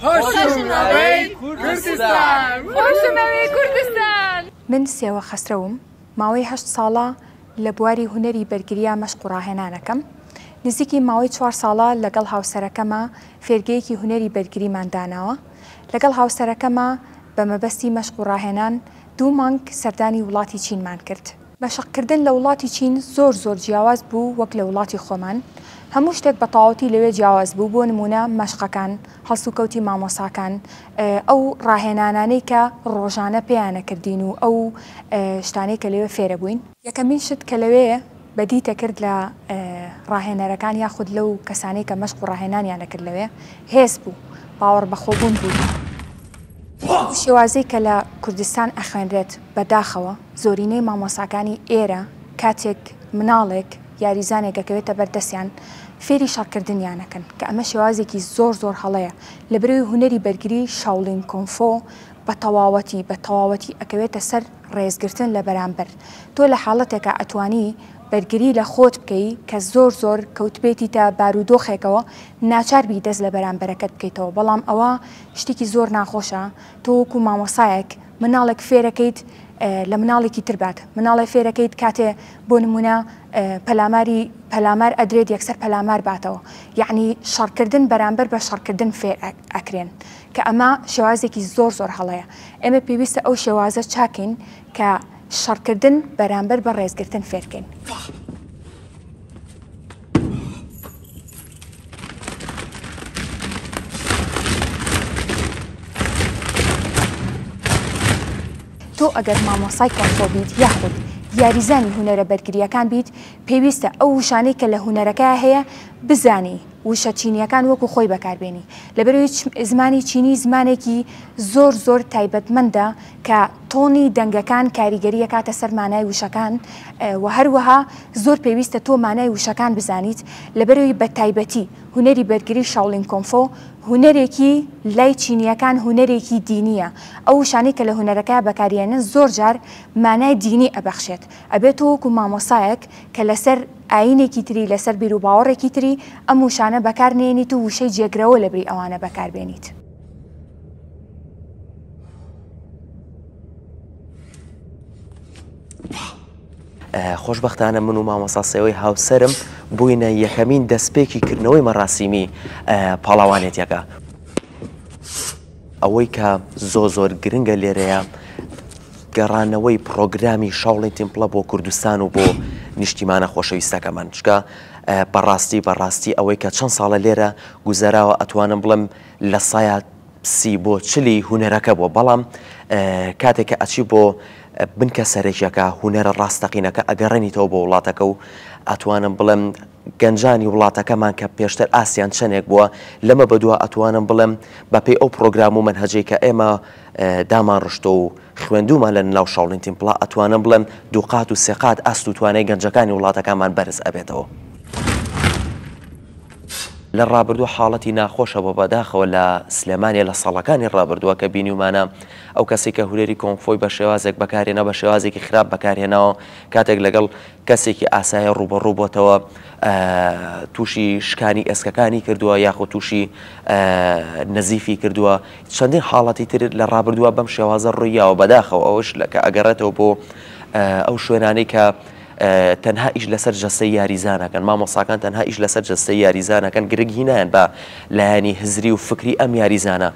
خۆشمەوەی کوردستان. خۆشمەوەی کوردستان. من سێوە خەسرەوم، ماوەی 8 ساڵە لە بواری هونەری بەرگریە مەشق و ڕاهێنانەکەم. نزیکی ماوەی 4 ساڵە لەگەڵ هاوسەرەکەمە فێرگەیەکی هونەری بەرگریمان داناوە. لەگەڵ هاوسەرەکەمە بە مەبەستی مەشق و ڕاهێنان 2 مانگ سەردانی وڵاتی چینمان کرد. مەشقکردن لە وڵاتی چین زۆر جیاواز بوو وەک لە وڵاتی خۆمان. هەموو شتێک بە تەواوەتی لەوێ جیاواز بوو. بۆ نمونە مەشقەکان، هەڵسوکەوتی مامۆساکان، ئەو ڕاهێنانانەی کە ڕۆژانە پێیانە کردین و ئەو شتانەی کە لەوێ فێرە بووین. یەکەمین شت کە لەوەیە بەدیتە کرد لە ڕاهێنەرەکان یاخود لەو کەسانەی کە مەشق و ڕاهێنانیانە کرد لەوێ هێز بوو، باوەڕ بەخۆبوون بوو. شێوازەی کە لە کوردستان ئەخوێنرێت بەداخەوە زۆرینەی مامۆساکانی ئێرە کاتێک مناڵێک یاریزانێک دەکەوێتە بەردەستیان فێری شەڕکردنیانەکەن کە ئەمە شێوازێکی زۆر هەڵەیە لە بەرەوەی هونەری بەرگری شاولین کۆنفۆ بە تەواوەتی ئەکەوێتە سەر ڕێزگرتن لە بەرامبەر. تۆ لە حاڵەتێکە ئەتوانی بەرگری لە خۆت بکەی کە زۆر کەوتبێتی تا بارودۆخێکەوە ناچاربی دەست لە بەرامبەرەکەت بکەیتەوە. بەڵام ئەوە شتێکی زۆر ناخۆشە. تۆ وەکو مامۆسایەک مناڵێک فێرەکەیت لە مناڵێکی تر بات، مناڵی فێرەکەیت کاتێ بۆ نمونە پەلامار ئەدرێت یەکسەر پەلامار باتەوە. یعنی شەڕکردن بەرامبەر بە شەڕکردن فێر ئەکرێن کە ئەمە شێوازێکی زۆر هەڵەیە. ئێمە پێویستە ئەو شێوازە چاکین کە شەڕکردن بەرامبەر بە ڕێزگرتن فێرکەین. تۆ ئەگەر مامۆسای کۆنفۆ بیت یاخود یاریزانی هونەرە بەرگریەکان بیت، پێویستە ئەو وشانەی کە لە هونەرەکە هەیە بزانی، وشە چینیەکان وەکو خۆی بەکاربێنی. لەبەرەوەی زمانی چینی زمانێکی زۆر تایبەتمەندە کە تۆنی دەنگەکان کاریگەریە کاتە سەر مانای وشەکان و هەروەها زۆر پێویستە تۆ مانای وشەکان بزانیت. لەبەرەوەی بە تایبەتی هونەری بەرگری شاولین کۆنفۆ هونەرێکی لای چینیەکان هونەرێکی دینیە. ئەو وشانەی کە لە هونەرەکە بەکارێنن زۆر جار مانای دینی ئەبەخشێت. ئەبێت تۆ وەکو مامۆسایەک کە لەسەر ئاینێکی تری لەسەر بیر و باوەڕێکی تری ئەم وشانە بەکارنێنیت و وشەی جێگرەوە لە بری ئەوانە بەکاربێنیت. خۆشبەختانە من و مامۆستا سێوەی هاوسەرم بووینە یەکەمین دەستپێکی کردنەوەی مەراسیمی پاڵاوانێتیەکە. ئەوەی کە زۆر گرنگە لێرەیە گەڕانەوەی پرۆگرامی شاولین تیمپڵە بۆ کوردستان و بۆ نیشتیمانە خۆشەویستەکەمان. چکە بەڕاستی ئەوەی کە چەند ساڵە لێرە گوزەراوە ئەتوانم بڵم لە سایە 30 بۆ 40 هونەرەکە بووە. بەڵام کاتێککە ئەچی بۆ بنکە سەرێکیەکە هونەرە ڕاستەقینەکە ئەگەڕێنیتەوە بۆ وڵاتەکە و ئەتوانم بڵم گەنجانی وڵاتەکەمان کە پێشتر ئاسیان چەندێک بووە لەمە بەدووە ئەتوانم بڵم بەپێی ئەو پرۆگرام و منهەجەی کە ئێمە دامان ڕشتە و خوێندومان لە ناو شاولین تیمپڵە ئەتوانم بڵم دووقات و سێقات ئەست و توانای گەنجەکانی وڵاتەکانمان بەرز ئەبێتەوە. لە ڕابردووە حاڵەتی ناخۆشە بۆ بەداخەوە لە سلێمانێ لە ساڵەکانی ڕابردووە کە بینیومانە ئەو کەسێک کە هونەری کۆنفۆی بە شێوازێک بەکارێنە بە شێوازێکی خراپ بەکارهێناوە کاتێک لەگەڵ کەسێکی ئاسایە ڕوبەڕوو بۆتەوە تووشی شکانی ئێسکەکانی کردووە یاخود تووشی نەزیفی کردووە. چەندین حاڵەتی تر لە ڕابردووە بەم شێوازە ڕوویاوە بەداخەوە ئەوش لەکە ئەگەڕێتەوە بۆ ئەو شوێنانەی کە تەنها ئیش لەسەر جەستەی یاریزانەکەن، مامۆساکان تەنها ئیش لەسەر جەستەی یاریزانەکەن، گرنگی نایەن بە لایەنی هزری و فکری ئەم یاریزانە.